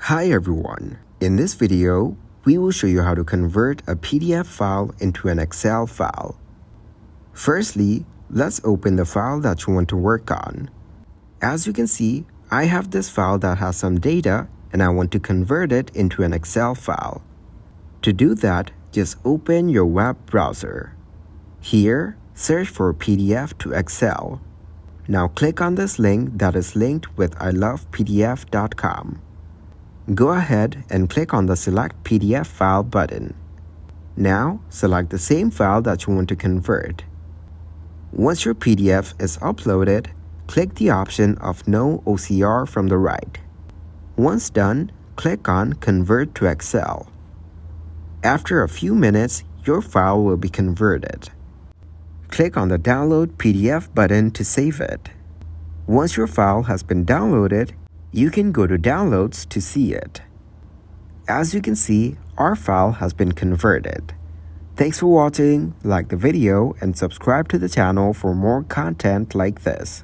Hi everyone, in this video, we will show you how to convert a PDF file into an Excel file. Firstly, let's open the file that you want to work on. As you can see, I have this file that has some data and I want to convert it into an Excel file. To do that, just open your web browser. Here, search for PDF to Excel. Now click on this link that is linked with ilovepdf.com. Go ahead and click on the Select PDF File button. Now, select the same file that you want to convert. Once your PDF is uploaded, click the option of No OCR from the right. Once done, click on Convert to Excel. After a few minutes, your file will be converted. Click on the Download PDF button to save it. Once your file has been downloaded, you can go to Downloads to see it. As you can see, our file has been converted. Thanks for watching, like the video and subscribe to the channel for more content like this.